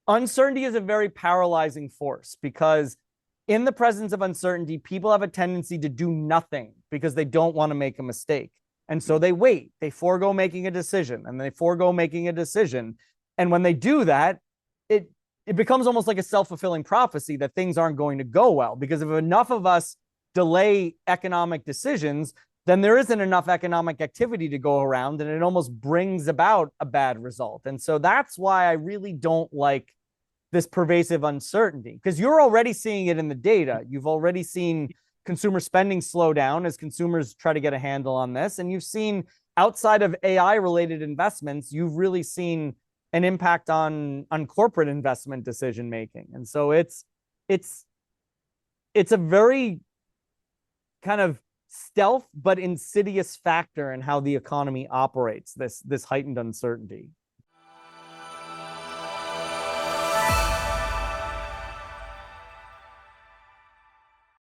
uncertainty is a very paralyzing force because in the presence of uncertainty, people have a tendency to do nothing because they don't want to make a mistake. And so they wait, they forego making a decision, and they forego making a decision. And when they do that, it becomes almost like a self-fulfilling prophecy that things aren't going to go well, because if enough of us delay economic decisions, then there isn't enough economic activity to go around, and it almost brings about a bad result. And so that's why I really don't like this pervasive uncertainty, because you're already seeing it in the data. You've already seen consumer spending slow down as consumers try to get a handle on this. And you've seen, outside of AI related investments, you've really seen an impact on corporate investment decision making. And so it's a very kind of stealth but insidious factor in how the economy operates, this heightened uncertainty.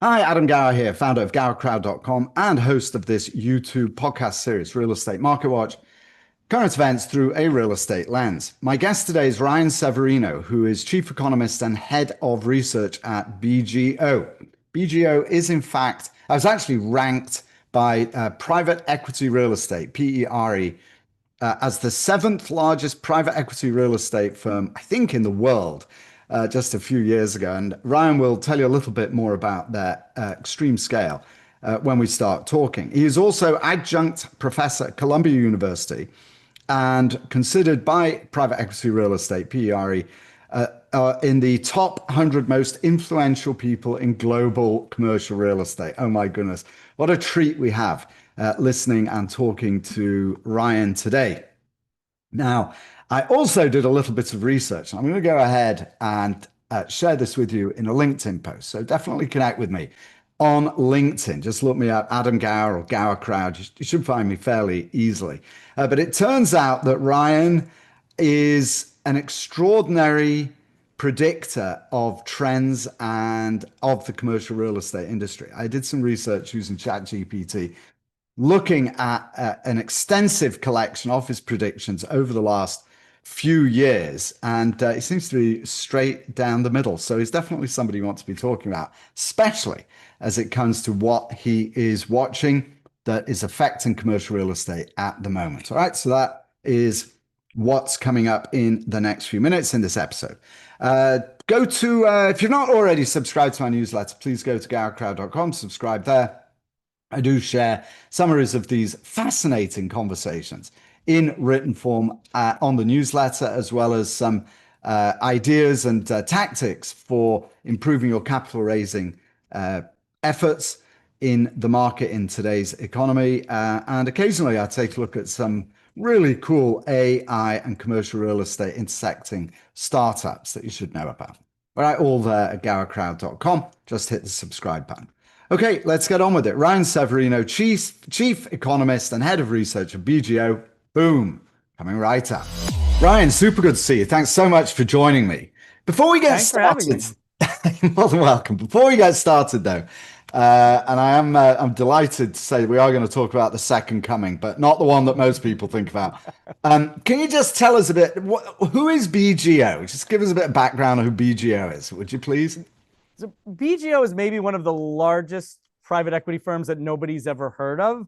Hi, Adam Gower here, founder of GowerCrowd.com and host of this YouTube podcast series, Real Estate Market Watch, current events through a real estate lens. My guest today is Ryan Severino, who is chief economist and head of research at BGO. BGO is, in fact, I was actually ranked by Private Equity Real Estate, PERE, as the seventh largest private equity real estate firm, I think, in the world. Just a few years ago. And Ryan will tell you a little bit more about their extreme scale when we start talking. He is also adjunct professor at Columbia University and considered by Private Equity Real Estate, PERE, in the top 100 most influential people in global commercial real estate. Oh my goodness, what a treat we have listening and talking to Ryan today. Now, I also did a little bit of research. I'm going to go ahead and share this with you in a LinkedIn post. So definitely connect with me on LinkedIn. Just look me up, Adam Gower or Gower Crowd. You should find me fairly easily. But it turns out that Ryan is an extraordinary predictor of trends and of the commercial real estate industry. I did some research using ChatGPT, looking at an extensive collection of his predictions over the last few years, and it seems to be straight down the middle. So he's definitely somebody you want to be talking about, especially as it comes to what he is watching that is affecting commercial real estate at the moment. All right, so that is what's coming up in the next few minutes in this episode. Go to, if you're not already subscribed to my newsletter, please go to GowerCrowd.com, subscribe there. I do share summaries of these fascinating conversations in written form on the newsletter, as well as some ideas and tactics for improving your capital raising efforts in the market in today's economy. And occasionally I take a look at some really cool AI and commercial real estate intersecting startups that you should know about. All right, all there at GowerCrowd.com. Just hit the subscribe button. Okay, let's get on with it. Ryan Severino, chief economist and head of research at BGO. Boom, coming right up. Ryan, super good to see you. Thanks so much for joining me. Before we get started, more than welcome. Before we get started, though, and I'm delighted to say that we are going to talk about the second coming, but not the one that most people think about. Can you just tell us a bit, who is BGO? Just give us a bit of background on who BGO is, would you please? So BGO is maybe one of the largest private equity firms that nobody's ever heard of.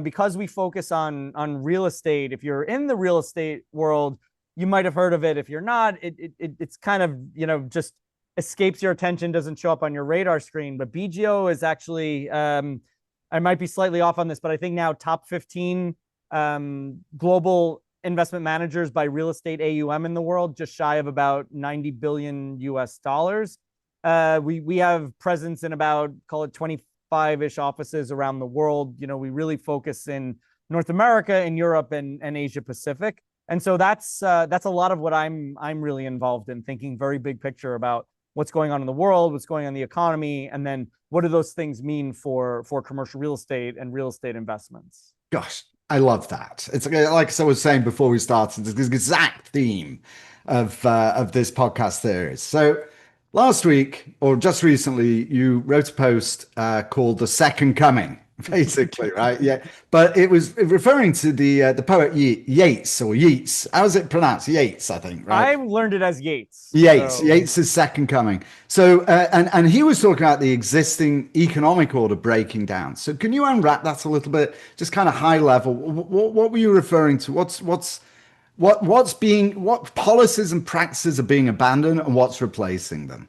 Because we focus on real estate. If you're in the real estate world, you might have heard of it. If you're not, it's kind of, just escapes your attention, doesn't show up on your radar screen. But BGO is actually, I might be slightly off on this, but I think now top 15 global investment managers by real estate AUM in the world, just shy of about 90 billion US dollars. We have presence in about, call it 25-ish offices around the world. We really focus in North America and Europe and Asia Pacific. And so that's a lot of what I'm really involved in, thinking very big picture about what's going on in the world, what's going on in the economy, and then what do those things mean for commercial real estate and real estate investments. Gosh, I love that. It's like I was saying before we started, it's the exact theme of this podcast series. So last week, or just recently, you wrote a post called The Second Coming basically, right? Yeah, but it was referring to the poet Yeats or Yeats. How's it pronounced? Yeats, I think, right? I learned it as Yates. Yates, So Yates's second coming. So, and he was talking about the existing economic order breaking down. So, can you unwrap that a little bit, just kind of high level? What were you referring to? What policies and practices are being abandoned, and what's replacing them?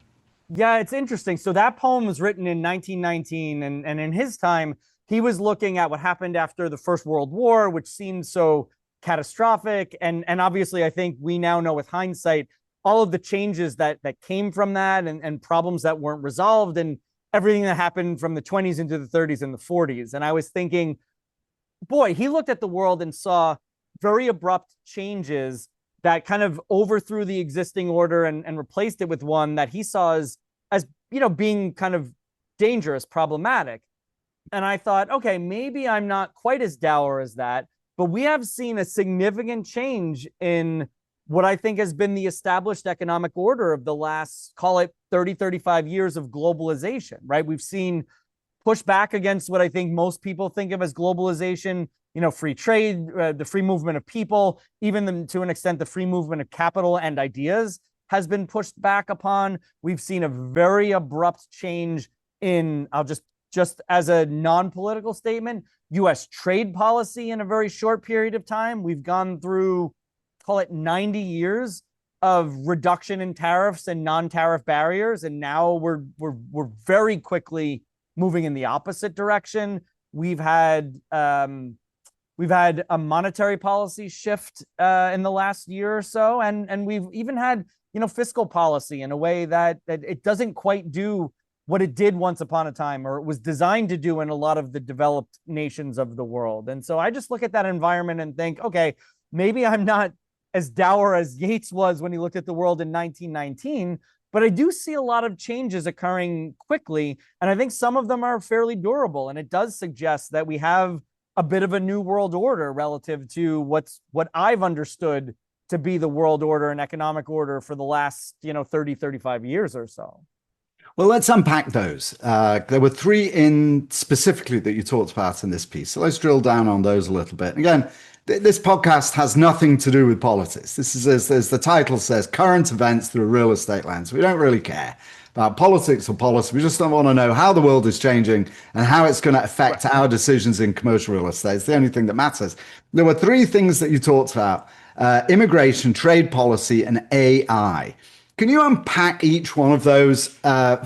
yeah, it's interesting. So that poem was written in 1919, and in his time, he was looking at what happened after the First World War, which seemed so catastrophic. And obviously, I think we now know with hindsight all of the changes that came from that, and problems that weren't resolved, and everything that happened from the 20s into the 30s and the 40s. And I was thinking, boy, he looked at the world and saw very abrupt changes that kind of overthrew the existing order, and replaced it with one that he saw as being kind of dangerous, problematic. And I thought, okay, maybe I'm not quite as dour as that, but we have seen a significant change in what I think has been the established economic order of the last, call it 30, 35 years of globalization, right? We've seen push back against what I think most people think of as globalization, free trade, the free movement of people, even to an extent, the free movement of capital and ideas has been pushed back upon. We've seen a very abrupt change in, I'll just as a non-political statement, US trade policy in a very short period of time. We've gone through, call it 90 years of reduction in tariffs and non-tariff barriers, and now we're very quickly moving in the opposite direction. We've had a monetary policy shift in the last year or so, and we've even had fiscal policy in a way that it doesn't quite do what it did once upon a time, or it was designed to do in a lot of the developed nations of the world. And so I just look at that environment and think, okay, maybe I'm not as dour as Yeats was when he looked at the world in 1919, but I do see a lot of changes occurring quickly, and I think some of them are fairly durable. And it does suggest that we have a bit of a new world order relative to what I've understood to be the world order and economic order for the last 30, 35 years or so. Well, let's unpack those. There were three in specifically that you talked about in this piece. So let's drill down on those a little bit. Again, this podcast has nothing to do with politics. This is, as the title says, current events through a real estate lens. We don't really care about politics or policy. We just don't want to know how the world is changing and how it's going to affect our decisions in commercial real estate. It's the only thing that matters. There were three things that you talked about: immigration, trade policy, and AI. Can you unpack each one of those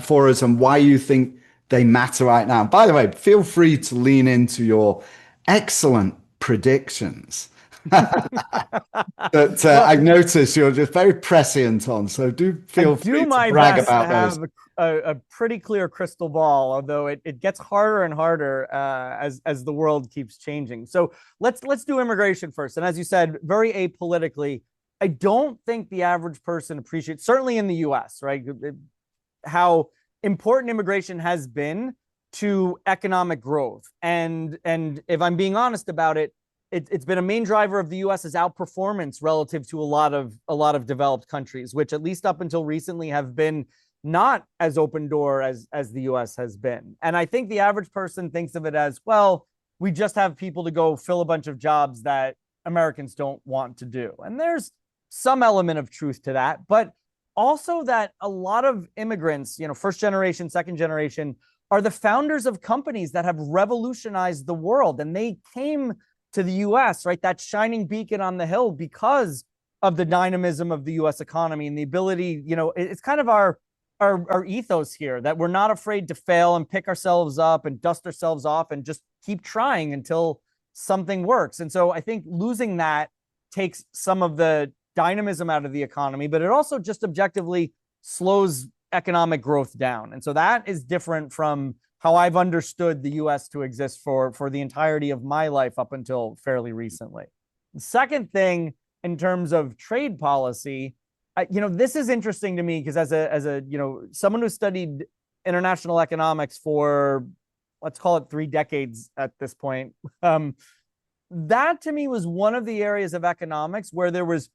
for us and why you think they matter right now? By the way, feel free to lean into your excellent predictions that I've noticed you're just very prescient on. So do feel free to brag about those. A pretty clear crystal ball, although it gets harder and harder as the world keeps changing. So let's do immigration first. And as you said, very apolitically, I don't think the average person appreciates, certainly in the US, right, how important immigration has been to economic growth. And if I'm being honest about it, it's been a main driver of the US's outperformance relative to a lot of developed countries, which at least up until recently have been not as open door as the US has been. And I think the average person thinks of it as, well, we just have people to go fill a bunch of jobs that Americans don't want to do. And there's some element of truth to that, but also that a lot of immigrants, first generation, second generation, are the founders of companies that have revolutionized the world. And they came to the US, right? That shining beacon on the hill because of the dynamism of the US economy and the ability, it's kind of our ethos here, that we're not afraid to fail and pick ourselves up and dust ourselves off and just keep trying until something works. And so I think losing that takes some of the dynamism out of the economy, but it also just objectively slows economic growth down. And so that is different from how I've understood the US to exist for the entirety of my life up until fairly recently. The second thing, in terms of trade policy, this is interesting to me because as a someone who studied international economics for, let's call it 3 decades at this point, that to me was one of the areas of economics where there was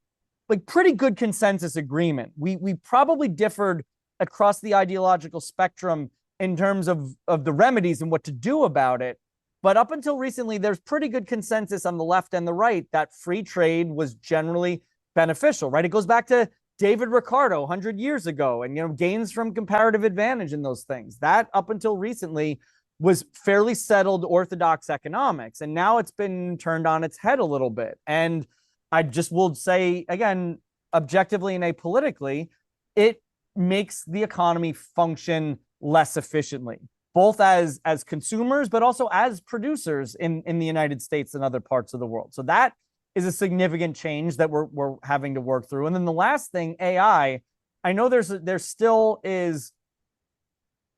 like pretty good consensus agreement. We probably differed across the ideological spectrum in terms of the remedies and what to do about it. But up until recently, there's pretty good consensus on the left and the right that free trade was generally beneficial, right? It goes back to David Ricardo 100 years ago and, gains from comparative advantage in those things. That up until recently was fairly settled orthodox economics. And now it's been turned on its head a little bit. And I just will say, again, objectively and apolitically, it makes the economy function less efficiently, both as consumers, but also as producers in the United States and other parts of the world. So that is a significant change that we're having to work through. And then the last thing, AI, I know there still is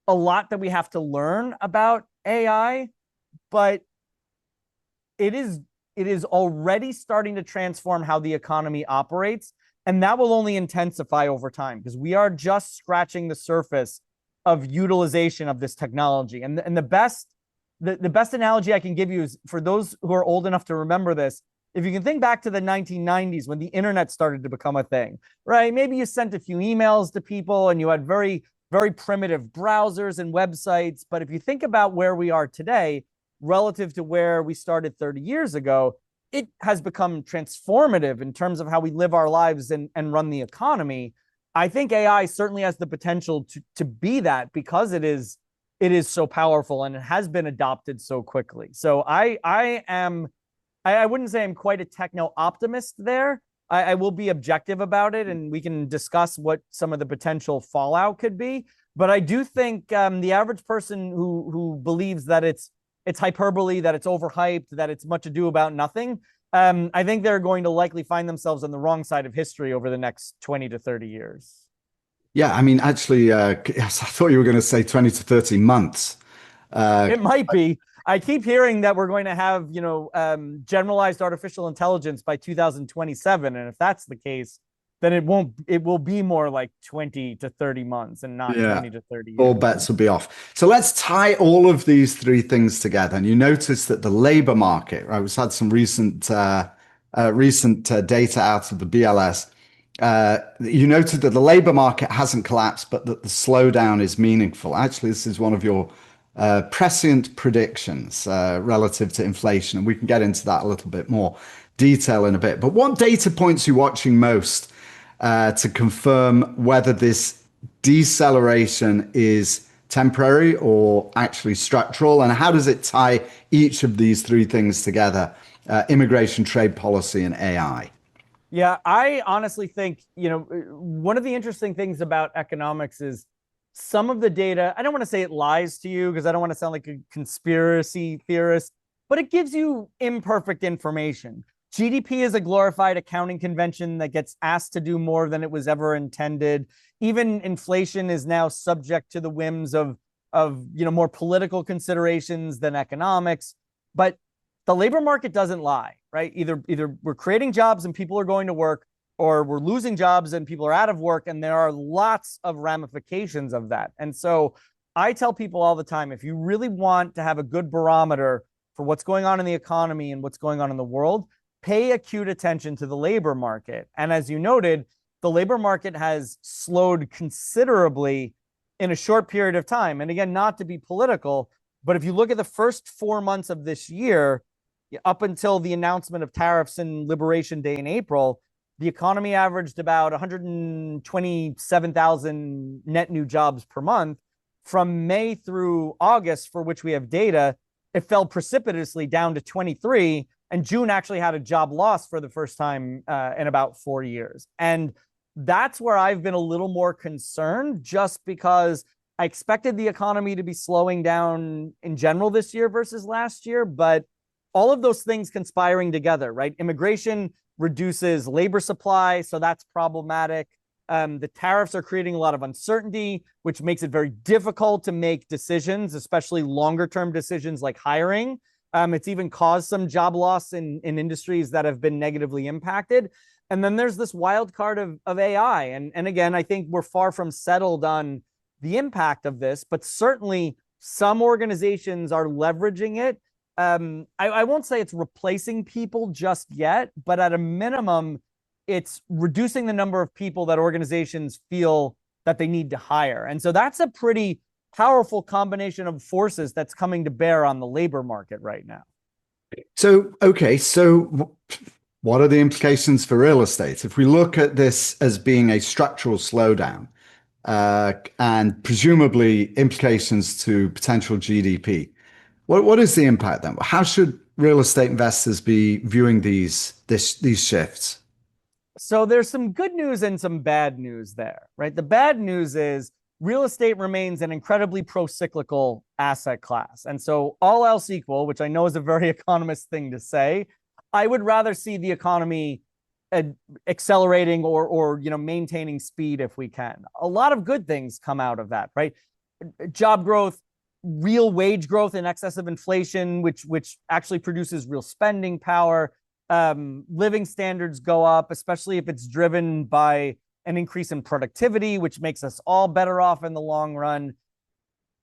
a lot that we have to learn about AI, but it is already starting to transform how the economy operates. And that will only intensify over time because we are just scratching the surface of utilization of this technology. And the best analogy I can give you is for those who are old enough to remember this, if you can think back to the 1990s when the internet started to become a thing, right? Maybe you sent a few emails to people and you had very, very primitive browsers and websites. But if you think about where we are today relative to where we started 30 years ago, it has become transformative in terms of how we live our lives and run the economy. I think AI certainly has the potential to be that because it is so powerful and it has been adopted so quickly. So I wouldn't say I'm quite a techno optimist there. I will be objective about it, and we can discuss what some of the potential fallout could be. But I do think the average person who believes that it's hyperbole, that it's overhyped, that it's much ado about nothing, I think they're going to likely find themselves on the wrong side of history over the next 20 to 30 years. Yeah, I mean, actually, yes, I thought you were going to say 20 to 30 months. It might be. I keep hearing that we're going to have, generalized artificial intelligence by 2027. And if that's the case, then it will be more like 20 to 30 months and not 20 to 30 years. All bets will be off. So let's tie all of these three things together. And you notice that the labor market, right? We've had some recent data out of the BLS. You noted that the labor market hasn't collapsed, but that the slowdown is meaningful. Actually, this is one of your prescient predictions relative to inflation. And we can get into that a little bit more detail in a bit. But what data points are you watching most to confirm whether this deceleration is temporary or actually structural? And how does it tie each of these three things together? Immigration, trade policy, and AI. Yeah, I honestly think, one of the interesting things about economics is some of the data, I don't want to say it lies to you because I don't want to sound like a conspiracy theorist, but it gives you imperfect information. GDP is a glorified accounting convention that gets asked to do more than it was ever intended. Even inflation is now subject to the whims of more political considerations than economics. But the labor market doesn't lie, right? Either we're creating jobs and people are going to work, or we're losing jobs and people are out of work, and there are lots of ramifications of that. And so I tell people all the time, if you really want to have a good barometer for what's going on in the economy and what's going on in the world, pay acute attention to the labor market. And as you noted, the labor market has slowed considerably in a short period of time. And again, not to be political, but if you look at the first 4 months of this year, up until the announcement of tariffs and Liberation Day in April, the economy averaged about 127,000 net new jobs per month. From May through August, for which we have data, it fell precipitously down to 23. And June actually had a job loss for the first time in about 4 years. And that's where I've been a little more concerned, just because I expected the economy to be slowing down in general this year versus last year. But all of those things conspiring together, right? Immigration reduces labor supply, so that's problematic. The tariffs are creating a lot of uncertainty, which makes it very difficult to make decisions, especially longer term decisions like hiring. It's even caused some job loss in industries that have been negatively impacted. And then there's this wild card of AI. And again, I think we're far from settled on the impact of this, but certainly some organizations are leveraging it. I won't say it's replacing people just yet, but at a minimum, it's reducing the number of people that organizations feel that they need to hire. And so that's a pretty powerful combination of forces that's coming to bear on the labor market right now. So, okay, so what are the implications for real estate? If we look at this as being a structural slowdown, and presumably implications to potential GDP, what is the impact then? How should real estate investors be viewing these shifts? So there's some good news and some bad news there, right? The bad news is real estate remains an incredibly pro-cyclical asset class. And so all else equal, which I know is a very economist thing to say, I would rather see the economy accelerating or maintaining speed if we can. A lot of good things come out of that, right? Job growth, real wage growth in excess of inflation, which actually produces real spending power. Living standards go up, especially if it's driven by an increase in productivity, which makes us all better off in the long run.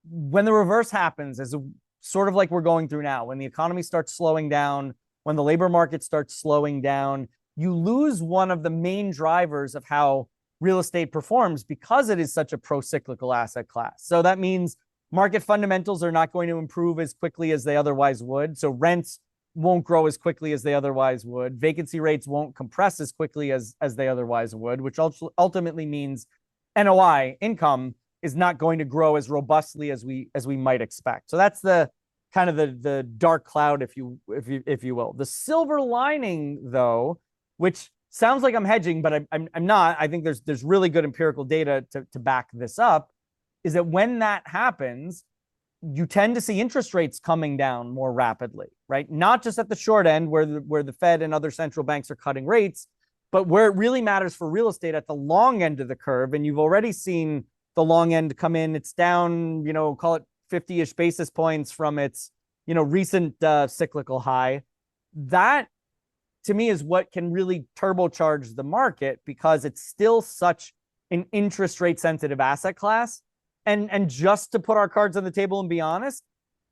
When the reverse happens, is sort of like we're going through now, when the economy starts slowing down, when the labor market starts slowing down, you lose one of the main drivers of how real estate performs because it is such a pro-cyclical asset class. So that means market fundamentals are not going to improve as quickly as they otherwise would. So rents won't grow as quickly as they otherwise would. Vacancy rates won't compress as quickly as they otherwise would, which ultimately means NOI income is not going to grow as robustly as we might expect. So that's the kind of the dark cloud, if you will. The silver lining, though, which sounds like I'm hedging, but I'm not. I think there's really good empirical data to back this up, is that when that happens, you tend to see interest rates coming down more rapidly, right? Not just at the short end where the Fed and other central banks are cutting rates, but where it really matters for real estate at the long end of the curve. And you've already seen the long end come in. It's down, call it 50-ish basis points from its, recent cyclical high. That, to me, is what can really turbocharge the market because it's still such an interest rate sensitive asset class. And just to put our cards on the table and be honest,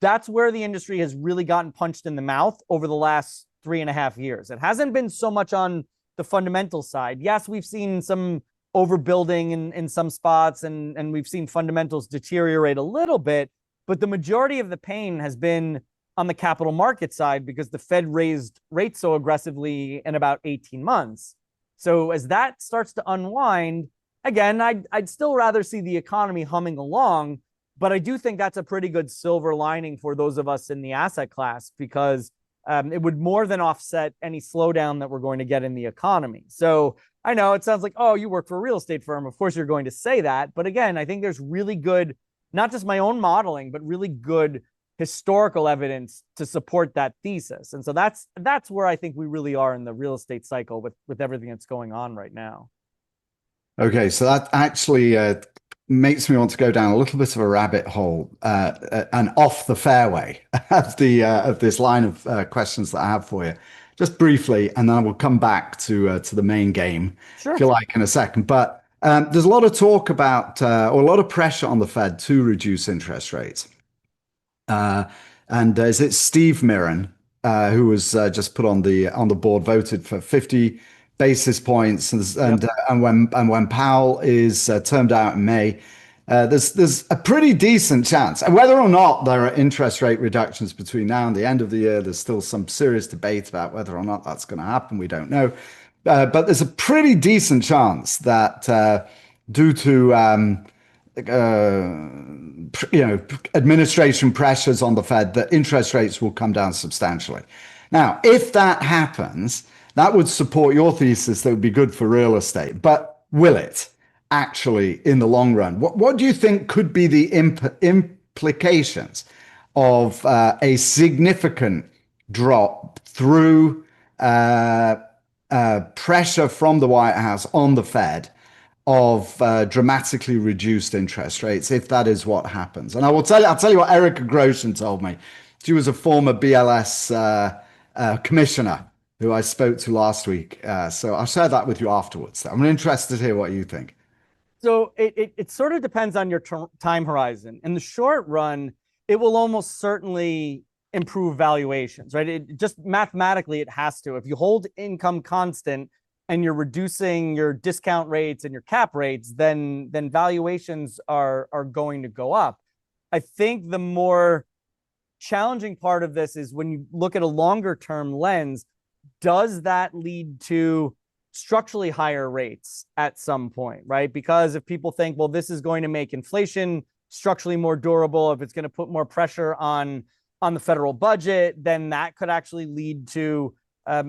that's where the industry has really gotten punched in the mouth over the last 3.5 years. It hasn't been so much on the fundamental side. Yes, we've seen some overbuilding in some spots and we've seen fundamentals deteriorate a little bit, but the majority of the pain has been on the capital market side because the Fed raised rates so aggressively in about 18 months. So as that starts to unwind, again, I'd still rather see the economy humming along, but I do think that's a pretty good silver lining for those of us in the asset class because it would more than offset any slowdown that we're going to get in the economy. So I know it sounds like, oh, you work for a real estate firm. Of course, you're going to say that. But again, I think there's really good, not just my own modeling, but really good historical evidence to support that thesis. And so that's where I think we really are in the real estate cycle with everything that's going on right now. Okay, so that actually makes me want to go down a little bit of a rabbit hole and off the fairway of this line of questions that I have for you, just briefly, and then I will come back to the main game, Sure. if you like, in a second. But there's a lot of talk about or a lot of pressure on the Fed to reduce interest rates. And is it Steve Mirren, who was just put on the board, voted for 50 basis points, and when Powell is termed out in May, there's a pretty decent chance. And whether or not there are interest rate reductions between now and the end of the year, there's still some serious debate about whether or not that's going to happen. We don't know, but there's a pretty decent chance that due to administration pressures on the Fed, that interest rates will come down substantially. Now, if that happens, that would support your thesis that would be good for real estate. But will it actually in the long run? What do you think could be the implications of a significant drop through pressure from the White House on the Fed of dramatically reduced interest rates, if that is what happens? And I'll tell you what Erica Grosjean told me. She was a former BLS commissioner who I spoke to last week. So I'll share that with you afterwards. I'm interested to hear what you think. So it sort of depends on your time horizon. In the short run, it will almost certainly improve valuations, right? It just mathematically, it has to. If you hold income constant and you're reducing your discount rates and your cap rates, then valuations are going to go up. I think the more challenging part of this is when you look at a longer term lens, does that lead to structurally higher rates at some point, right? Because if people think, well, this is going to make inflation structurally more durable, if it's going to put more pressure on the federal budget, then that could actually lead to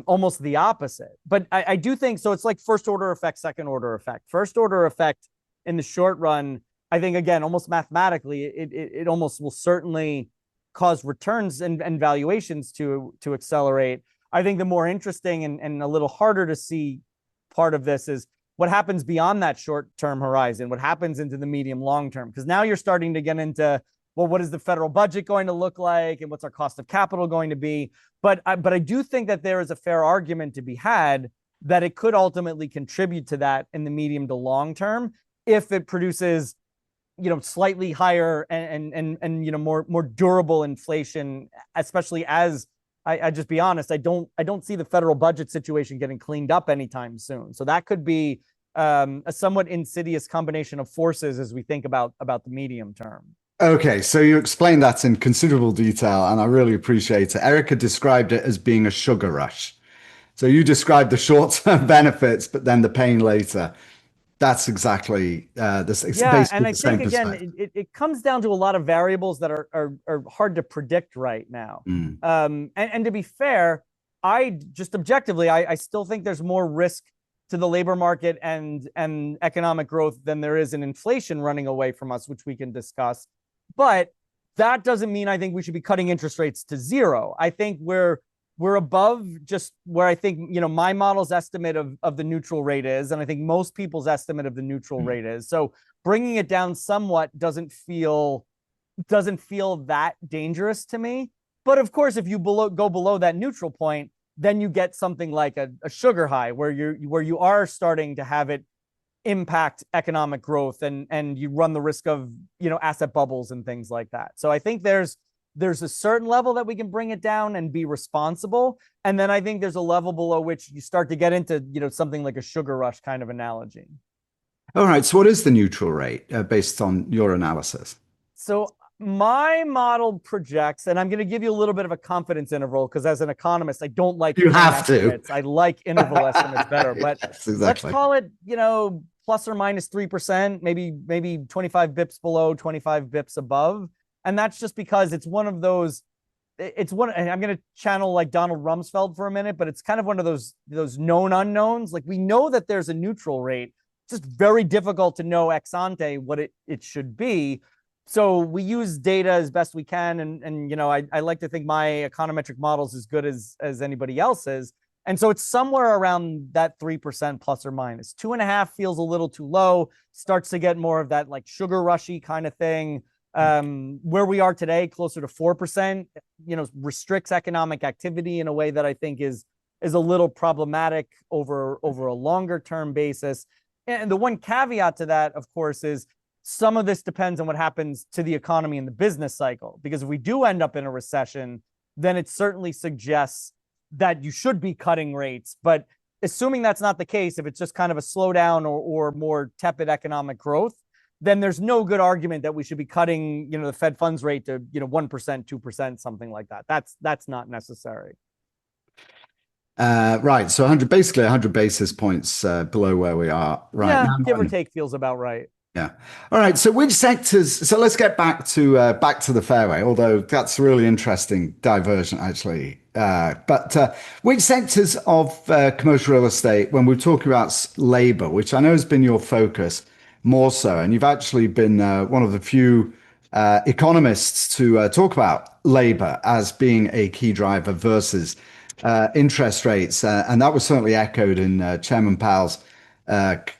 almost the opposite. But I do think so. It's like first order effect, second order effect. First order effect in the short run, I think, again, almost mathematically, it almost will certainly cause returns and valuations to accelerate. I think the more interesting and a little harder to see part of this is what happens beyond that short-term horizon, what happens into the medium long term, because now you're starting to get into, well, what is the federal budget going to look like and what's our cost of capital going to be? But I do think that there is a fair argument to be had that it could ultimately contribute to that in the medium to long term if it produces, slightly higher and more durable inflation, especially as I just be honest, I don't see the federal budget situation getting cleaned up anytime soon. So that could be a somewhat insidious combination of forces as we think about the medium term. Okay, so you explained that in considerable detail, and I really appreciate it. Erica described it as being a sugar rush. So you described the short-term benefits, but then the pain later. That's exactly this. It's Yeah, basically and I the same think again, perspective. it comes down to a lot of variables that are hard to predict right now. Mm. And to be fair, I just objectively, I still think there's more risk to the labor market and economic growth than there is in inflation running away from us, which we can discuss. But that doesn't mean I think we should be cutting interest rates to zero. I think we're above just where I think, my model's estimate of the neutral rate is, and I think most people's estimate of the neutral rate is. So bringing it down somewhat doesn't feel that dangerous to me. But of course, if you go below that neutral point, then you get something like a sugar high where you are starting to have it impact economic growth and you run the risk of, asset bubbles and things like that. So I think there's a certain level that we can bring it down and be responsible. And then I think there's a level below which you start to get into, something like a sugar rush kind of analogy. All right, so what is the neutral rate based on your analysis? So my model projects, and I'm going to give you a little bit of a confidence interval because as an economist, I don't like You have estimates. to. I like interval estimates better, but Yes, exactly. let's call it, plus or minus 3%, maybe 25 bips below, 25 bips above. And that's just because it's one of those, and I'm going to channel like Donald Rumsfeld for a minute, but it's kind of one of those known unknowns. Like we know that there's a neutral rate. It's just very difficult to know ex ante what it should be. So we use data as best we can. And I like to think my econometric model is as good as anybody else's. And so it's somewhere around that 3% plus or minus. 2.5 feels a little too low, starts to get more of that like sugar rushy kind of thing. Where we are today, closer to 4%, restricts economic activity in a way that I think is a little problematic over a longer term basis. And the one caveat to that, of course, is some of this depends on what happens to the economy and the business cycle. Because if we do end up in a recession, then it certainly suggests that you should be cutting rates. But assuming that's not the case, if it's just kind of a slowdown or more tepid economic growth, then there's no good argument that we should be cutting, the Fed funds rate to, 1%, 2%, something like that. That's not necessary. Right. So 100 basis points below where we are right now. Give or take feels about right. Yeah. All right. So which sectors? So let's get back to the fairway. Although that's a really interesting diversion, actually. But which sectors of commercial real estate, when we're talking about labor, which I know has been your focus more so, and you've actually been one of the few economists to talk about labor as being a key driver versus interest rates, and that was certainly echoed in Chairman Powell's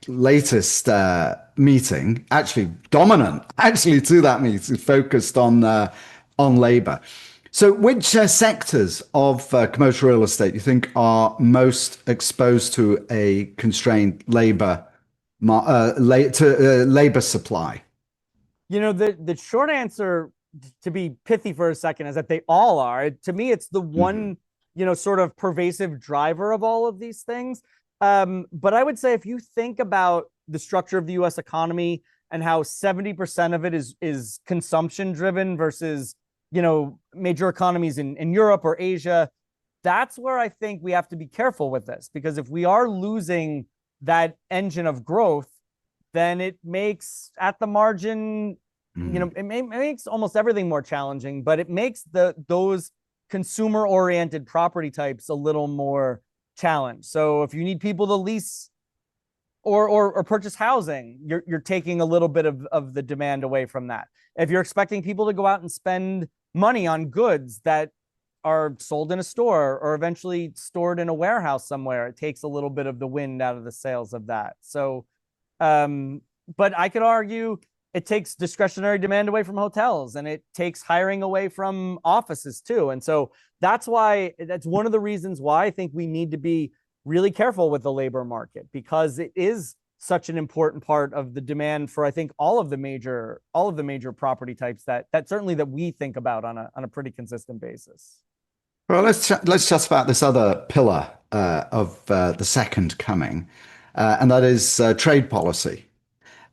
latest meeting, actually dominant, actually to that meeting, focused on labor. So, which sectors of commercial real estate you think are most exposed to a constrained labor supply? The short answer, to be pithy for a second, is that they all are. To me, it's the one, sort of pervasive driver of all of these things. But I would say if you think about the structure of the U.S. economy and how 70% of it is consumption driven versus, major economies in Europe or Asia. That's where I think we have to be careful with this, because if we are losing that engine of growth, then it makes at the margin, it makes almost everything more challenging, but it makes those consumer oriented property types a little more challenged. So if you need people to lease or purchase housing, you're taking a little bit of the demand away from that. If you're expecting people to go out and spend money on goods that are sold in a store or eventually stored in a warehouse somewhere, it takes a little bit of the wind out of the sails of that. So, but I could argue it takes discretionary demand away from hotels, and it takes hiring away from offices too. And so that's one of the reasons why I think we need to be really careful with the labor market, because it is such an important part of the demand for, I think, all of the major property types that certainly that we think about on a pretty consistent basis. Well, let's chat about this other pillar of the second coming, and that is trade policy.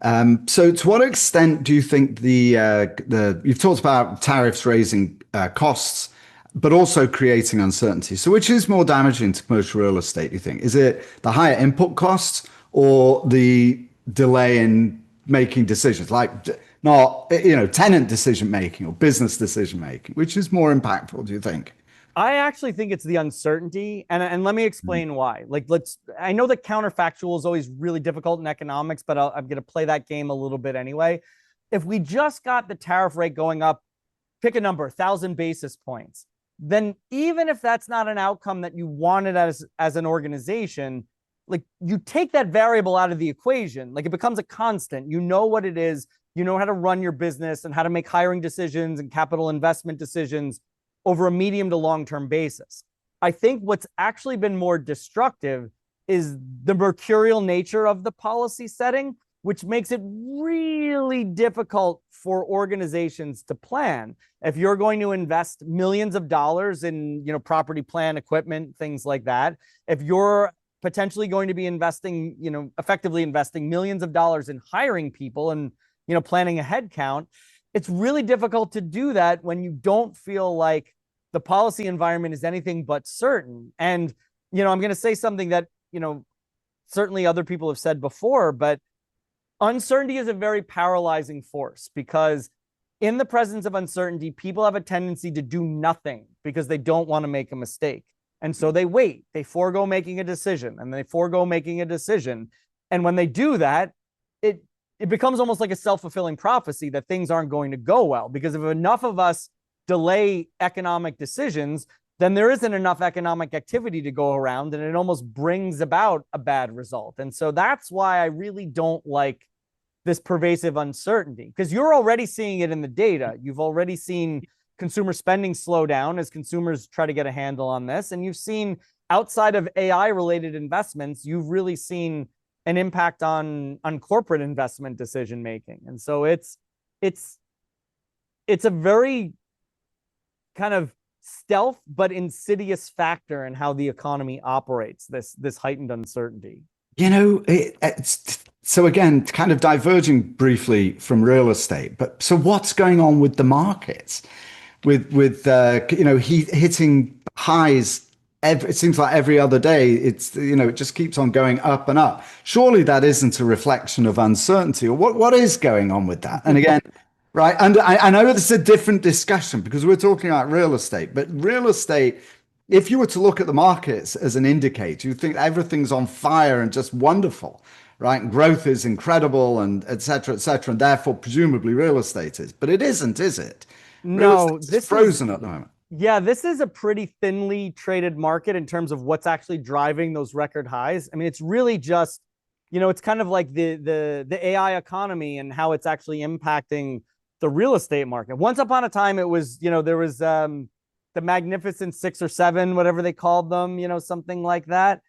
So, to what extent do you think you've talked about tariffs raising costs, but also creating uncertainty? So, which is more damaging to commercial real estate, do you think? Is it the higher input costs or the delay in making decisions, like not tenant decision making or business decision making? Which is more impactful, do you think? I actually think it's the uncertainty, and let me explain why. I know that counterfactual is always really difficult in economics, but I'm going to play that game a little bit anyway. If we just got the tariff rate going up, pick a number, 1,000 basis points, then even if that's not an outcome that you wanted as an organization, like, you take that variable out of the equation, like, it becomes a constant. You know what it is, you know how to run your business and how to make hiring decisions and capital investment decisions over a medium to long-term basis. I think what's actually been more destructive is the mercurial nature of the policy setting, which makes it really difficult for organizations to plan. If you're going to invest millions of dollars in, property, plant, equipment, things like that, if you're potentially going to be investing, effectively investing millions of dollars in hiring people and, planning a head count, it's really difficult to do that when you don't feel like the policy environment is anything but certain. And, I'm going to say something that, certainly other people have said before, but uncertainty is a very paralyzing force, because in the presence of uncertainty, people have a tendency to do nothing because they don't want to make a mistake. And so they wait, they forego making a decision, and they forego making a decision. And when they do that, it becomes almost like a self-fulfilling prophecy that things aren't going to go well, because if enough of us delay economic decisions, then there isn't enough economic activity to go around, and it almost brings about a bad result. And so that's why I really don't like this pervasive uncertainty, because you're already seeing it in the data. You've already seen consumer spending slow down as consumers try to get a handle on this. And you've seen, outside of AI related investments, you've really seen an impact on corporate investment decision making. And so it's a very kind of stealth but insidious factor in how the economy operates, this heightened uncertainty. So again, kind of diverging briefly from real estate, but so what's going on with the markets, with hitting highs? It seems like every other day, it just keeps on going up and up. Surely that isn't a reflection of uncertainty, or what is going on with that? And again, right, and I know this is a different discussion because we're talking about real estate, but real estate, if you were to look at the markets as an indicator, you think everything's on fire and just wonderful, right? And growth is incredible, and et cetera, and therefore presumably real estate is, but it isn't, is it? No, this is frozen at the moment. Yeah, this is a pretty thinly traded market in terms of what's actually driving those record highs. I mean, it's really just, it's kind of like the AI economy and how it's actually impacting the real estate market. Once upon a time, it was, there was the Magnificent Six or Seven, whatever they called them, something like that.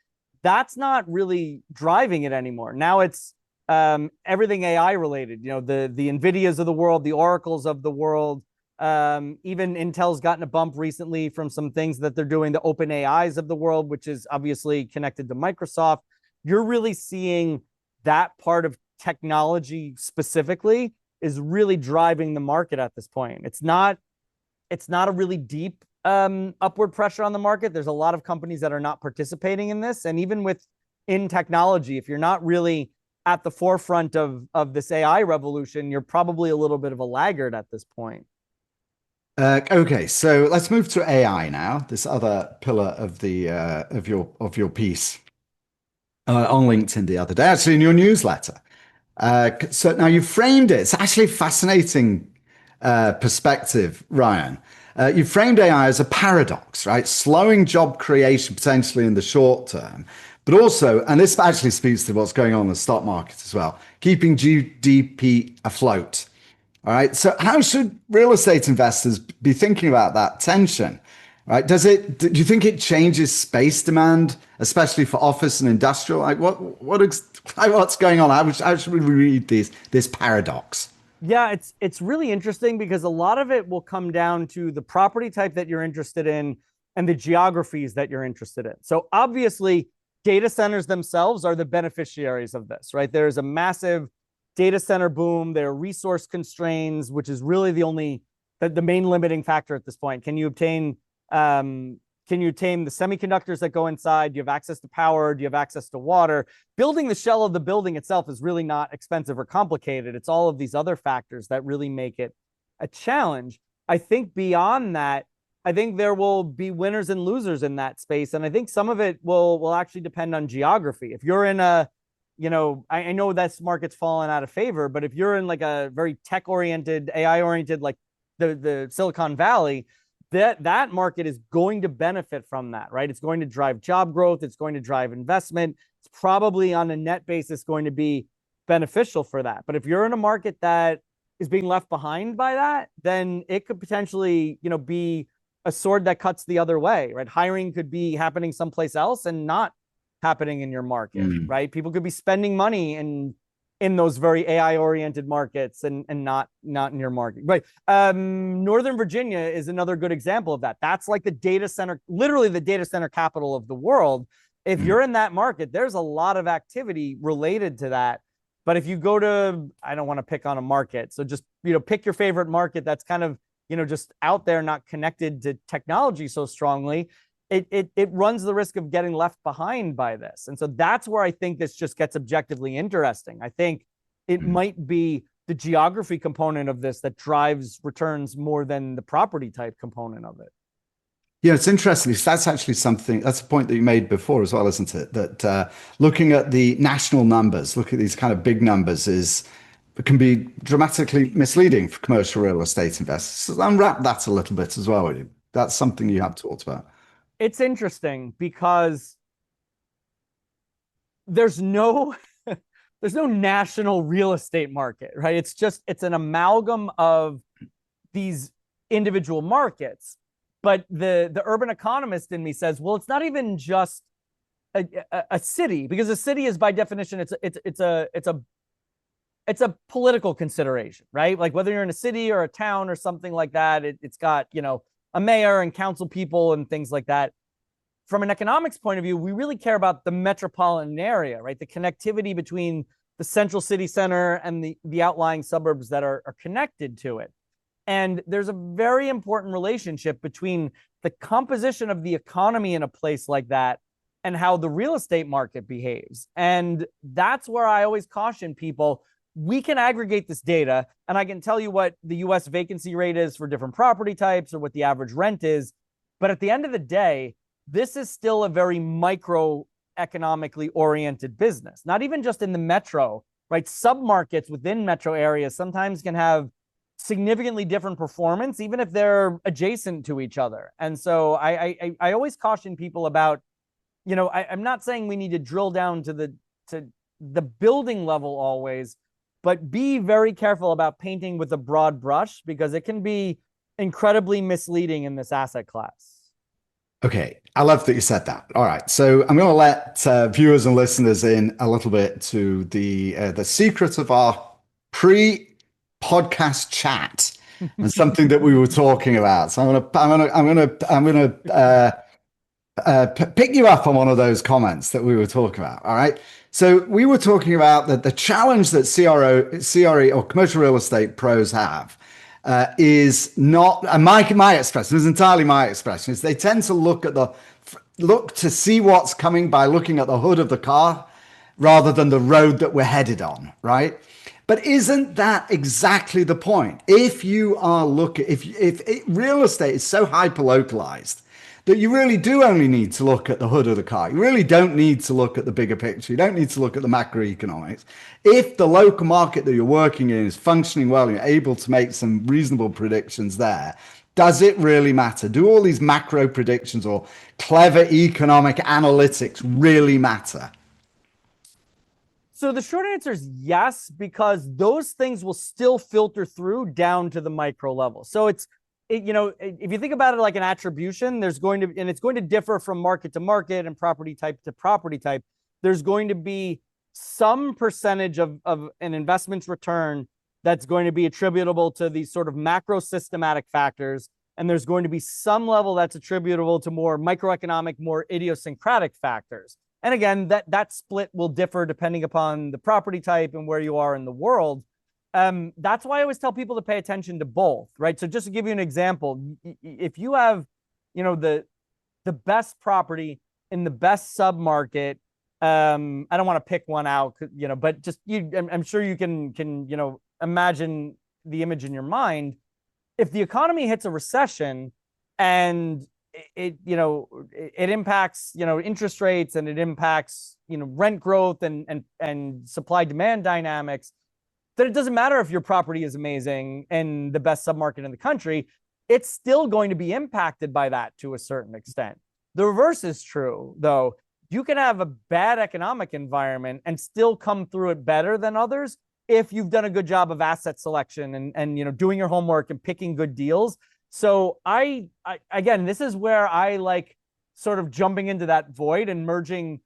That's not really driving it anymore. Now it's everything AI related, the NVIDIAs of the world, the Oracles of the world. Even Intel's gotten a bump recently from some things that they're doing, the open AIs of the world, which is obviously connected to Microsoft. You're really seeing that part of technology specifically is really driving the market at this point. It's not a really deep upward pressure on the market. There's a lot of companies that are not participating in this. And even in technology, if you're not really at the forefront of this AI revolution, you're probably a little bit of a laggard at this point. Okay, so let's move to AI now. This other pillar of the of your piece on LinkedIn the other day, actually in your newsletter. So now you framed it. It's actually a fascinating perspective, Ryan. You framed AI as a paradox, right? Slowing job creation potentially in the short term, but also, and this actually speaks to what's going on in the stock market as well, keeping GDP afloat. All right. So how should real estate investors be thinking about that tension? Right? Do you think it changes space demand, especially for office and industrial? Like what's going on? How should we read this paradox? Yeah, it's really interesting because a lot of it will come down to the property type that you're interested in and the geographies that you're interested in. So obviously, data centers themselves are the beneficiaries of this, right? There's a massive data center boom. There are resource constraints, which is really the main limiting factor at this point. Can you obtain the semiconductors that go inside? Do you have access to power? Do you have access to water? Building the shell of the building itself is really not expensive or complicated. It's all of these other factors that really make it a challenge. I think beyond that, I think there will be winners and losers in that space. And I think some of it will actually depend on geography. If you're in I know that market's fallen out of favor, but if you're in like a very tech-oriented, AI-oriented, like the Silicon Valley, that market is going to benefit from that, right? It's going to drive job growth. It's going to drive investment. It's probably on a net basis going to be beneficial for that. But if you're in a market that is being left behind by that, then it could potentially, be a sword that cuts the other way, right? Hiring could be happening someplace else and not happening in your market, right? People could be spending money in those very AI-oriented markets and not in your market. Right. Northern Virginia is another good example of that. That's like the data center, literally the data center capital of the world. If you're in that market, there's a lot of activity related to that. But if you go to, I don't want to pick on a market, so just, pick your favorite market that's kind of, just out there, not connected to technology so strongly, it runs the risk of getting left behind by this. And so that's where I think this just gets objectively interesting. I think it might be the geography component of this that drives returns more than the property type component of it. Yeah, it's interesting. That's actually that's a point that you made before as well, isn't it? That looking at the national numbers, look at these kind of big numbers can be dramatically misleading for commercial real estate investors. So unwrap that a little bit as well. That's something you have talked about. It's interesting because there's no national real estate market, right? It's an amalgam of these individual markets. But the urban economist in me says, well, it's not even just a city, because a city is by definition it's a political consideration, right? Like whether you're in a city or a town or something like that, it's got, a mayor and council people and things like that. From an economics point of view, we really care about the metropolitan area, right? The connectivity between the central city center and the outlying suburbs that are connected to it. And there's a very important relationship between the composition of the economy in a place like that and how the real estate market behaves. And that's where I always caution people. We can aggregate this data, and I can tell you what the US vacancy rate is for different property types or what the average rent is. But at the end of the day, this is still a very microeconomically oriented business, not even just in the metro, right? Submarkets within metro areas sometimes can have significantly different performance, even if they're adjacent to each other. And so I always caution people about, I'm not saying we need to drill down to the building level always, but be very careful about painting with a broad brush, because it can be incredibly misleading in this asset class. Okay, I love that you said that. All right, so I'm going to let viewers and listeners in a little bit to the secret of our pre-podcast chat and something that we were talking about. So I'm gonna pick you up on one of those comments that we were talking about. All right. So we were talking about that the challenge that CRE or commercial real estate pros have is not, and my expression, is entirely my expression, is they tend to look to see what's coming by looking at the hood of the car rather than the road that we're headed on, right? But isn't that exactly the point? If you are looking, if real estate is so hyper localized that you really do only need to look at the hood of the car. You really don't need to look at the bigger picture. You don't need to look at the macroeconomics. If the local market that you're working in is functioning well, and you're able to make some reasonable predictions there. Does it really matter? Do all these macro predictions or clever economic analytics really matter? So the short answer is yes, because those things will still filter through down to the micro level. So if you think about it like an attribution, it's going to differ from market to market and property type to property type. There's going to be some percentage of an investment's return that's going to be attributable to these sort of macro systematic factors. And there's going to be some level that's attributable to more microeconomic, more idiosyncratic factors. And again, that split will differ depending upon the property type and where you are in the world. That's why I always tell people to pay attention to both, right? So just to give you an example, if you have, the best property in the best submarket, I don't want to pick one out, but just I'm sure you can imagine the image in your mind. If the economy hits a recession and it impacts interest rates, and it impacts rent growth and supply demand dynamics, then it doesn't matter if your property is amazing and the best submarket in the country, it's still going to be impacted by that to a certain extent. The reverse is true, though. You can have a bad economic environment and still come through it better than others if you've done a good job of asset selection and doing your homework and picking good deals. So I again, this is where I like sort of jumping into that void and merging,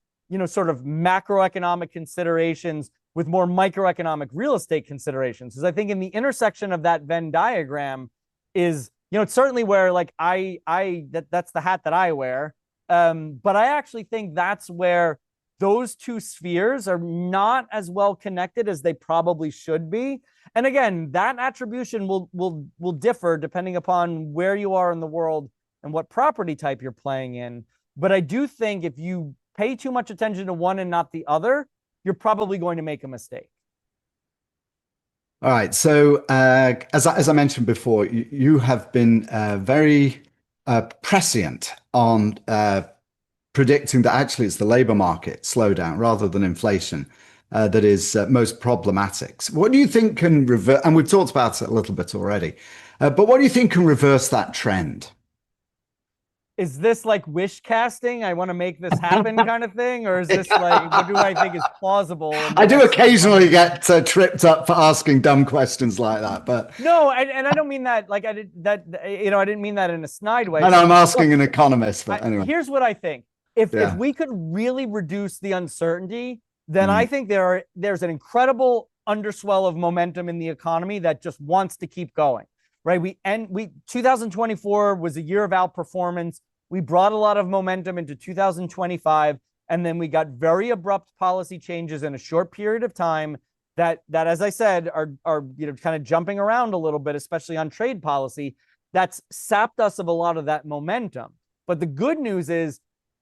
sort of macroeconomic considerations with more microeconomic real estate considerations. Because I think in the intersection of that Venn diagram is, it's certainly where like that's the hat that I wear. But I actually think that's where those two spheres are not as well connected as they probably should be. And again, that attribution will differ depending upon where you are in the world and what property type you're playing in. But I do think if you pay too much attention to one and not the other, you're probably going to make a mistake. All right. So as I mentioned before, you have been very prescient on predicting that actually it's the labor market slowdown rather than inflation that is most problematic. So what do you think can reverse? And we've talked about it a little bit already, but what do you think can reverse that trend? Is this like wish casting? I want to make this happen kind of thing, or is this like what do I think is plausible? I do occasionally get tripped up for asking dumb questions like that, but no, and I don't mean that like I didn't mean that in a snide way. And I'm asking an economist, but anyway. Here's what I think. If we could really reduce the uncertainty, then I think there's an incredible underswell of momentum in the economy that just wants to keep going. Right. 2024 was a year of outperformance. We brought a lot of momentum into 2025. And then we got very abrupt policy changes in a short period of time that as I said, are kind of jumping around a little bit, especially on trade policy. That's sapped us of a lot of that momentum. But the good news is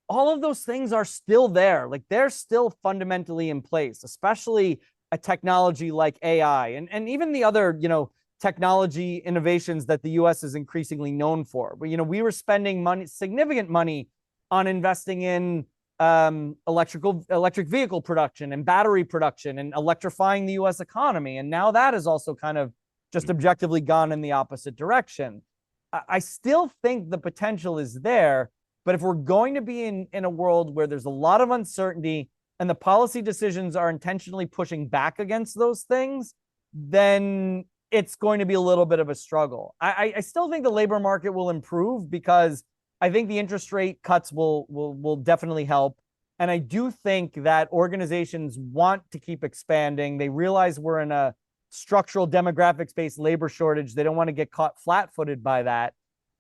all of those things are still there. Like they're still fundamentally in place, especially a technology like AI and even the other, technology innovations that the US is increasingly known for. But, we were spending significant money on investing in electric vehicle production and battery production and electrifying the US economy. And now that has also kind of just objectively gone in the opposite direction. I still think the potential is there, but if we're going to be in a world where there's a lot of uncertainty and the policy decisions are intentionally pushing back against those things, then it's going to be a little bit of a struggle. I still think the labor market will improve because I think the interest rate cuts will definitely help. And I do think that organizations want to keep expanding. They realize we're in a structural demographics-based labor shortage. They don't want to get caught flat-footed by that.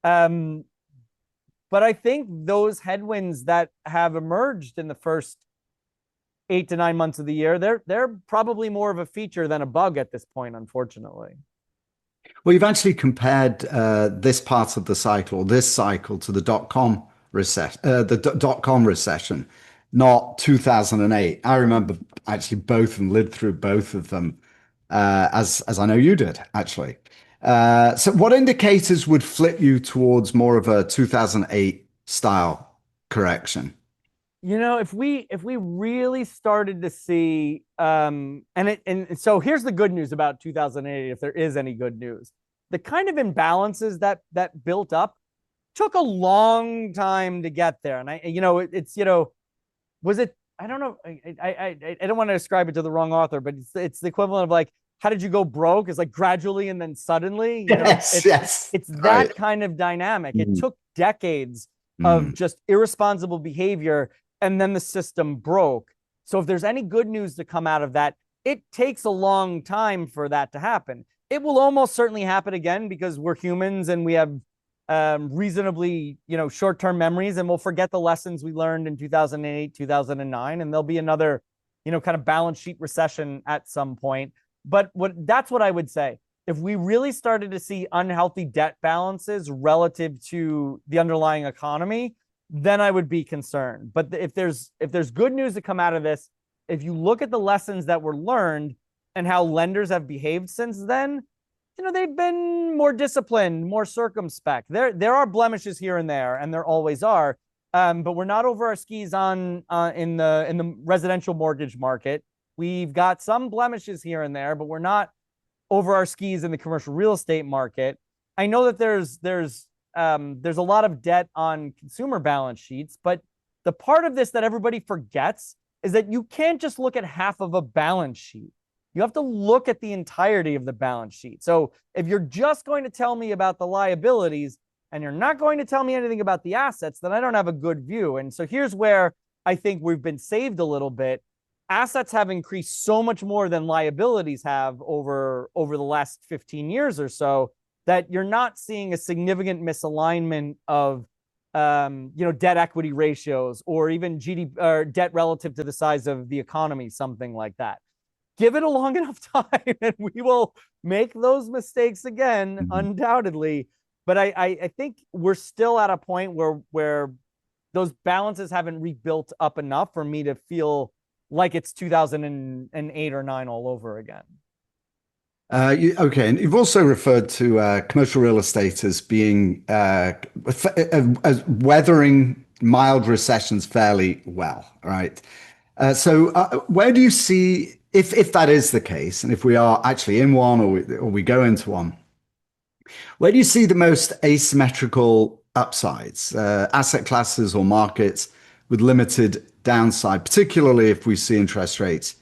But I think those headwinds that have emerged in the first 8 to 9 months of the year, they're probably more of a feature than a bug at this point, unfortunately. Well, you've actually compared this part of the cycle, or this cycle, to the dot-com recession, not 2008. I remember actually both and lived through both of them, as I know you did, actually. So what indicators would flip you towards more of a 2008 style correction? If we really started to see and so here's the good news about 2008, if there is any good news. The kind of imbalances that built up took a long time to get there. And was it, I don't know, I don't want to ascribe it to the wrong author, but it's the equivalent of like, how did you go broke? It's like gradually and then suddenly, Yes, yes. it's that Right. kind of dynamic. It Mm, took decades of mm, just irresponsible behavior, and then the system broke. So if there's any good news to come out of that, it takes a long time for that to happen. It will almost certainly happen again because we're humans and we have reasonably, short-term memories, and we'll forget the lessons we learned in 2008, 2009, and there'll be another, kind of balance sheet recession at some point. But that's what I would say. If we really started to see unhealthy debt balances relative to the underlying economy, then I would be concerned. But if there's good news to come out of this, if you look at the lessons that were learned and how lenders have behaved since then, they've been more disciplined, more circumspect. There are blemishes here and there, and there always are. But we're not over our skis on in the residential mortgage market. We've got some blemishes here and there, but we're not over our skis in the commercial real estate market. I know that there's a lot of debt on consumer balance sheets, but the part of this that everybody forgets is that you can't just look at half of a balance sheet. You have to look at the entirety of the balance sheet. So if you're just going to tell me about the liabilities and you're not going to tell me anything about the assets, then I don't have a good view. And so here's where I think we've been saved a little bit. Assets have increased so much more than liabilities have over the last 15 years or so, that you're not seeing a significant misalignment of debt equity ratios or even GDP or debt relative to the size of the economy, something like that. Give it a long enough time and we will make those mistakes again, mm. undoubtedly. But I think we're still at a point where those balances haven't rebuilt up enough for me to feel like it's 2008 or 9 all over again. Okay, and you've also referred to commercial real estate as being as weathering mild recessions fairly well, right? So where do you see, if that is the case, and if we are actually in one or we go into one, where do you see the most asymmetrical upsides, asset classes or markets with limited downside, particularly if we see interest rates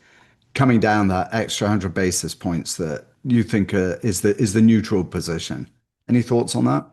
coming down that extra 100 basis points that you think is the neutral position? Any thoughts on that?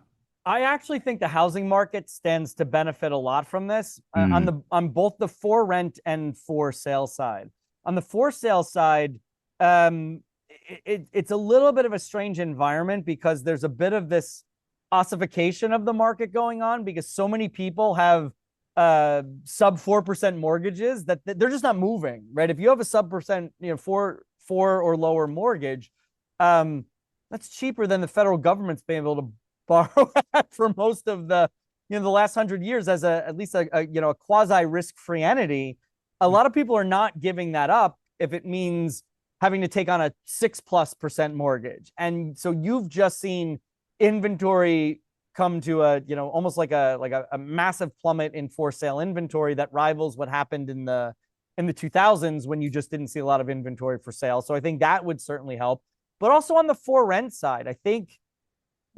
I actually think the housing market stands to benefit a lot from this Mm, on both the for rent and for sale side. On the for sale side, it's a little bit of a strange environment because there's a bit of this ossification of the market going on because so many people have sub 4% mortgages that they're just not moving, right? If you have a sub percent, four or lower mortgage, that's cheaper than the federal government's been able to borrow at for most of the last 100 years as at least a quasi risk-free entity. A lot of people are not giving that up if it means having to take on a 6+% mortgage. And so you've just seen inventory come to almost like a massive plummet in for sale inventory that rivals what happened in the 2000s when you just didn't see a lot of inventory for sale. So I think that would certainly help. But also on the for rent side, I think,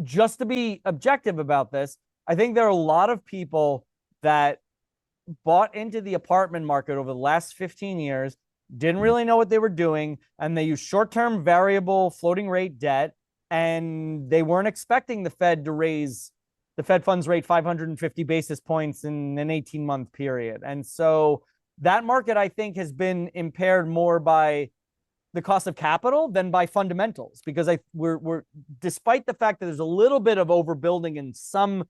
just to be objective about this, I think there are a lot of people that bought into the apartment market over the last 15 years, didn't really know what they were doing, and they used short-term variable floating rate debt, and they weren't expecting the Fed to raise the Fed funds rate 550 basis points in an 18-month period. And so that market, I think, has been impaired more by the cost of capital than by fundamentals, because we're despite the fact that there's a little bit of overbuilding in some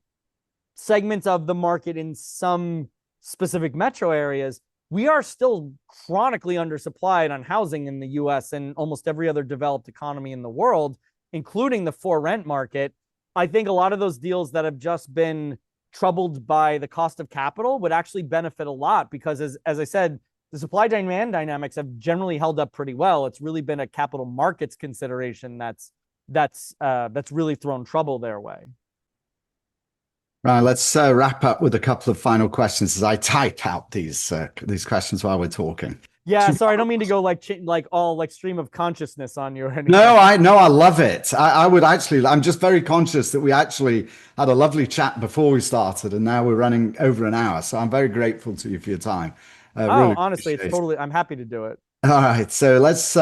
segments of the market in some specific metro areas, we are still chronically undersupplied on housing in the US and almost every other developed economy in the world, including the for rent market. I think a lot of those deals that have just been troubled by the cost of capital would actually benefit a lot because, as I said, the supply demand dynamics have generally held up pretty well. It's really been a capital markets consideration that's really thrown trouble their way. Right, let's wrap up with a couple of final questions as I type out these questions while we're talking. Yeah, sorry, I don't mean to go like all like stream of consciousness on you or anything. No, I love it. I would actually, I'm just very conscious that we actually had a lovely chat before we started, and now we're running over an hour. So I'm very grateful to you for your time. Really Honestly, it's totally. I'm happy to do it. All right, so let's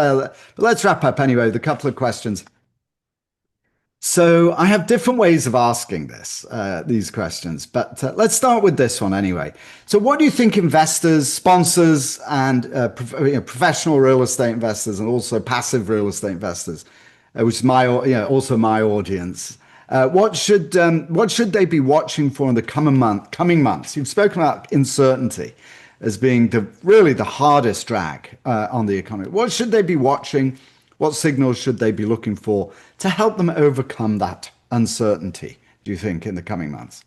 wrap up anyway with a couple of questions. So I have different ways of asking these questions, but let's start with this one anyway. So what do you think investors, sponsors, and professional real estate investors, and also passive real estate investors, which is also my audience, what should they be watching for in the coming months? You've spoken about uncertainty as being really the hardest drag on the economy. What should they be watching? What signals should they be looking for to help them overcome that uncertainty, do you think, in the coming months?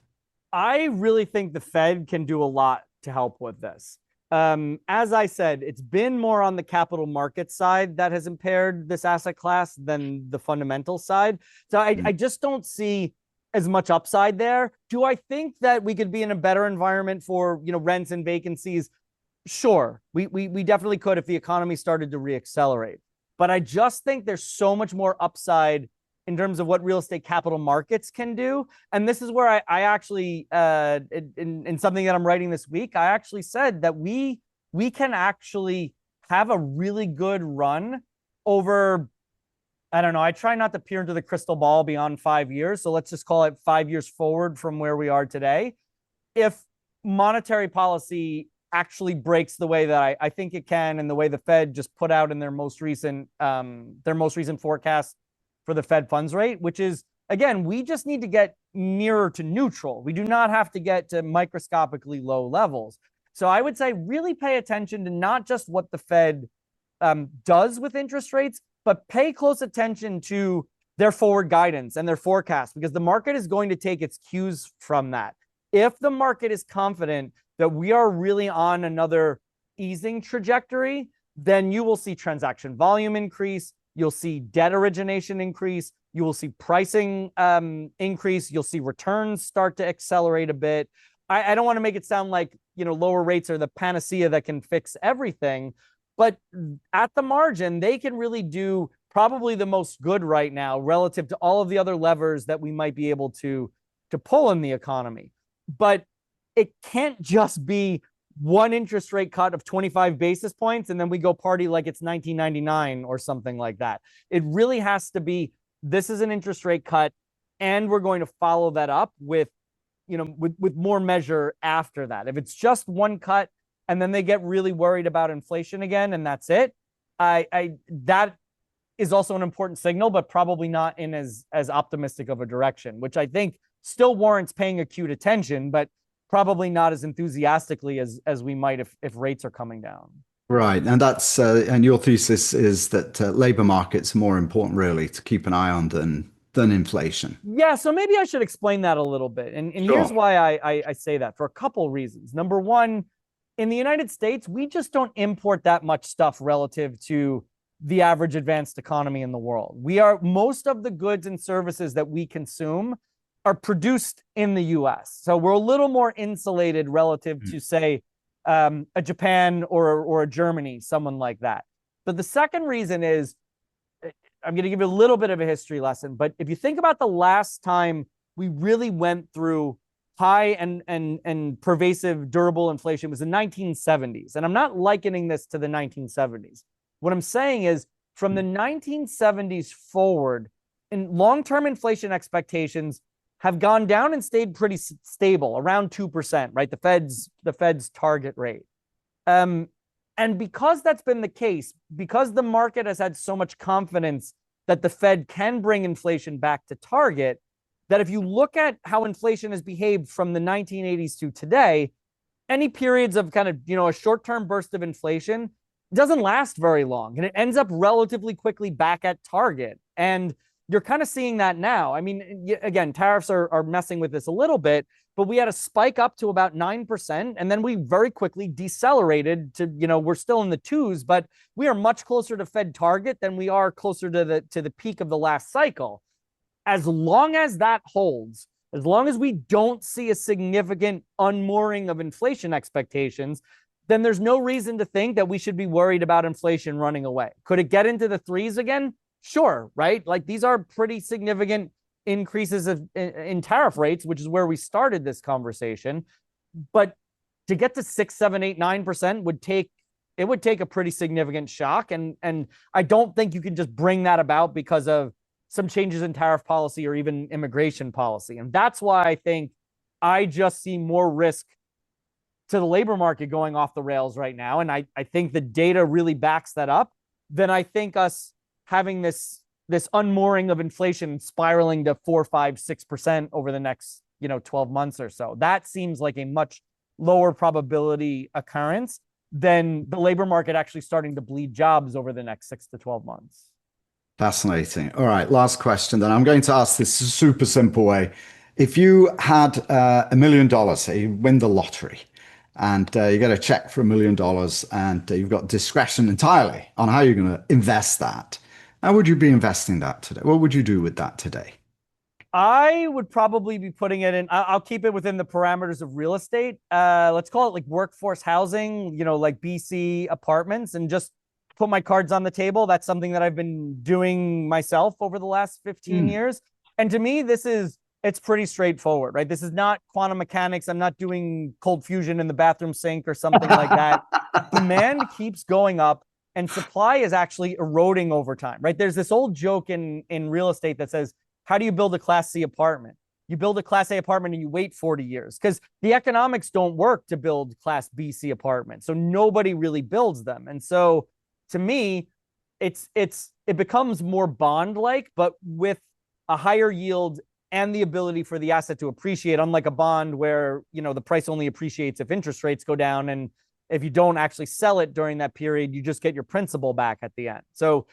I really think the Fed can do a lot to help with this. As I said, it's been more on the capital market side that has impaired this asset class than the fundamental side. So I just don't see as much upside there. Do I think that we could be in a better environment for rents and vacancies? Sure, we definitely could if the economy started to reaccelerate. But I just think there's so much more upside in terms of what real estate capital markets can do. And this is where I actually, in something that I'm writing this week, I actually said that we can actually have a really good run over, I don't know, I try not to peer into the crystal ball beyond 5 years. So let's just call it 5 years forward from where we are today. If monetary policy actually breaks the way that I think it can, and the way the Fed just put out in their most recent forecast for the Fed funds rate, which is, again, we just need to get nearer to neutral. We do not have to get to microscopically low levels. So I would say really pay attention to not just what the Fed does with interest rates, but pay close attention to their forward guidance and their forecast, because the market is going to take its cues from that. If the market is confident that we are really on another easing trajectory, then you will see transaction volume increase. You'll see debt origination increase. You will see pricing increase. You'll see returns start to accelerate a bit. I don't want to make it sound like lower rates are the panacea that can fix everything, but at the margin, they can really do probably the most good right now relative to all of the other levers that we might be able to pull in the economy. But it can't just be one interest rate cut of 25 basis points and then we go party like it's 1999 or something like that. It really has to be, this is an interest rate cut, and we're going to follow that up with more measure after that. If it's just one cut and then they get really worried about inflation again and that's it, that is also an important signal, but probably not in as optimistic of a direction, which I think still warrants paying acute attention, but probably not as enthusiastically as we might if rates are coming down. Right, and that's and your thesis is that labor markets are more important, really, to keep an eye on than inflation. Yeah, so maybe I should explain that a little bit, and Sure. Here's why I say that, for a couple reasons. Number one, in the United States, we just don't import that much stuff relative to the average advanced economy in the world. Most of the goods and services that we consume are produced in the US. So we're a little more insulated relative to, say, a Japan or a Germany, someone like that. But the second reason is, I'm going to give you a little bit of a history lesson, but if you think about the last time we really went through high and pervasive durable inflation, it was the 1970s. And I'm not likening this to the 1970s. What I'm saying is, from the 1970s forward, in long-term inflation expectations have gone down and stayed pretty stable, around 2%, right? The Fed's target rate. And because that's been the case, because the market has had so much confidence that the Fed can bring inflation back to target, that if you look at how inflation has behaved from the 1980s to today, any periods of kind of, a short-term burst of inflation doesn't last very long, and it ends up relatively quickly back at target. And you're kind of seeing that now. I mean, again, tariffs are messing with this a little bit, but we had a spike up to about 9%, and then we very quickly decelerated to, we're still in the twos, but we are much closer to Fed target than we are closer to the peak of the last cycle. As long as that holds, as long as we don't see a significant unmooring of inflation expectations, then there's no reason to think that we should be worried about inflation running away. Could it get into the threes again? Sure, right? Like, these are pretty significant increases in tariff rates, which is where we started this conversation. But to get to 6, 7, 8, 9% would take a pretty significant shock. And I don't think you can just bring that about because of some changes in tariff policy or even immigration policy. And that's why I think I just see more risk to the labor market going off the rails right now. And I think the data really backs that up. Then I think us having this unmooring of inflation spiraling to 4, 5, 6% over the next 12 months or so, that seems like a much lower probability occurrence than the labor market actually starting to bleed jobs over the next 6 to 12 months. Fascinating. All right, last question then. I'm going to ask this super simple way. If you had $1 million, say you win the lottery, and you get a check for $1 million, and you've got discretion entirely on how you're going to invest that, how would you be investing that today? What would you do with that today? I would probably be putting it in. I'll keep it within the parameters of real estate. Let's call it like workforce housing, like BC apartments, and just put my cards on the table. That's something that I've been doing myself over the last 15 years. And to me, it's pretty straightforward, right? This is not quantum mechanics. I'm not doing cold fusion in the bathroom sink or something like that. Demand keeps going up and supply is actually eroding over time, right? There's this old joke in real estate that says, how do you build a Class C apartment? You build a Class A apartment and you wait 40 years because the economics don't work to build Class B, C apartments. So nobody really builds them. And so to me, it becomes more bond-like, but with a higher yield and the ability for the asset to appreciate, unlike a bond where, the price only appreciates if interest rates go down. And if you don't actually sell it during that period, you just get your principal back at the end. So,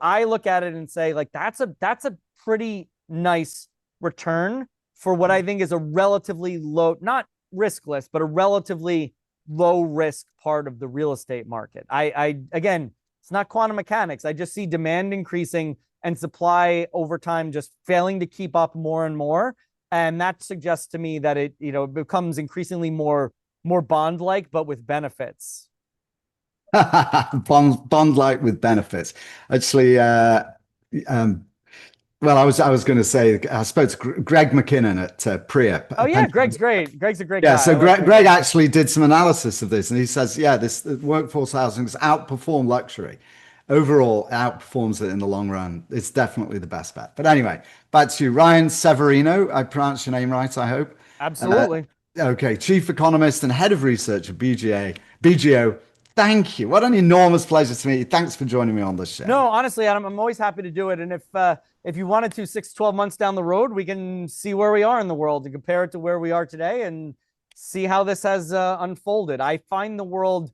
I look at it and say, like, that's a pretty nice return for what I think is a relatively low, not riskless, but a relatively low risk part of the real estate market. Again, it's not quantum mechanics. I just see demand increasing and supply over time just failing to keep up more and more. And that suggests to me that it becomes increasingly more bond-like, but with benefits. Bond-like with benefits. Actually, well, I was going to say, I spoke to Greg McKinnon at Priya. Oh yeah, Greg's great. Greg's a great guy. Yeah, so Greg actually did some analysis of this, and he says, yeah, this workforce housing has outperformed luxury. Overall, it outperforms it in the long run. It's definitely the best bet. But anyway, back to you, Ryan Severino. I pronounced your name right, I hope. Absolutely. Okay, Chief Economist and Head of Research at BGO. Thank you. What an enormous pleasure to meet you. Thanks for joining me on this show. No, honestly, Adam, I'm always happy to do it. And if you wanted to, 6, 12 months down the road, we can see where we are in the world and compare it to where we are today and see how this has unfolded. I find the world,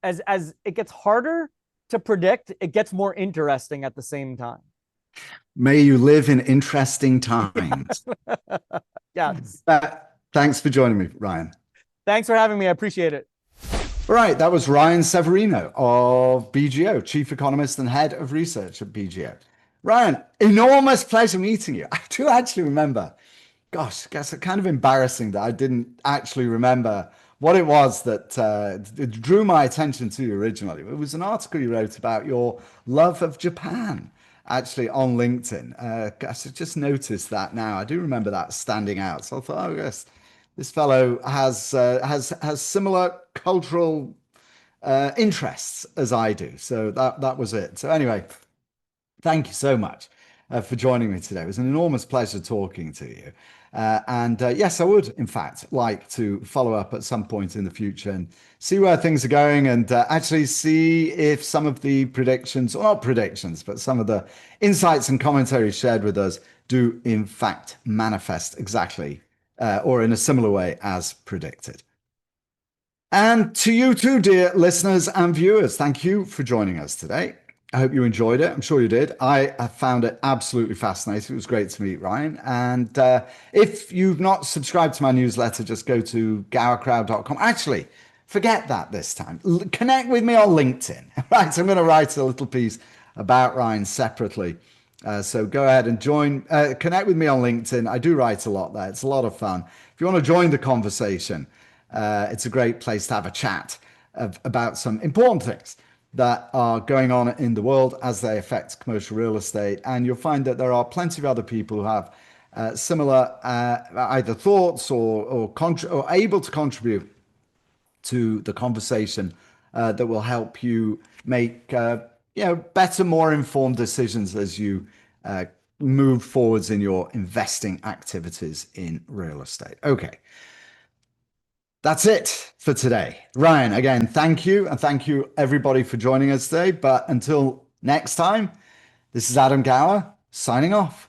as it gets harder to predict, it gets more interesting at the same time. May you live in interesting times. Yes. Thanks for joining me, Ryan. Thanks for having me. I appreciate it. All right, that was Ryan Severino of BGO, Chief Economist and Head of Research at BGO. Ryan, enormous pleasure meeting you. I do actually remember, gosh, I guess it's kind of embarrassing that I didn't actually remember what it was that it drew my attention to you originally. It was an article you wrote about your love of Japan, actually on LinkedIn. I just noticed that now. I do remember that standing out. So I thought, oh yes, this fellow has similar cultural interests as I do. So that was it. So anyway, thank you so much for joining me today. It was an enormous pleasure talking to you. Yes, I would, in fact, like to follow up at some point in the future and see where things are going and actually see if some of the predictions, or not predictions, but some of the insights and commentary shared with us do, in fact, manifest exactly or in a similar way as predicted. And to you too, dear listeners and viewers, thank you for joining us today. I hope you enjoyed it. I'm sure you did. I found it absolutely fascinating. It was great to meet Ryan. And if you've not subscribed to my newsletter, just go to gowercrowd.com. Actually, forget that this time. Connect with me on LinkedIn. Right, so I'm going to write a little piece about Ryan separately. So go ahead and connect with me on LinkedIn. I do write a lot there. It's a lot of fun. If you want to join the conversation, it's a great place to have a chat about some important things that are going on in the world as they affect commercial real estate. And you'll find that there are plenty of other people who have similar either thoughts or able to contribute to the conversation that will help you make better, more informed decisions as you move forwards in your investing activities in real estate. Okay. That's it for today. Ryan, again, thank you. And thank you, everybody, for joining us today. But until next time, this is Adam Gower signing off.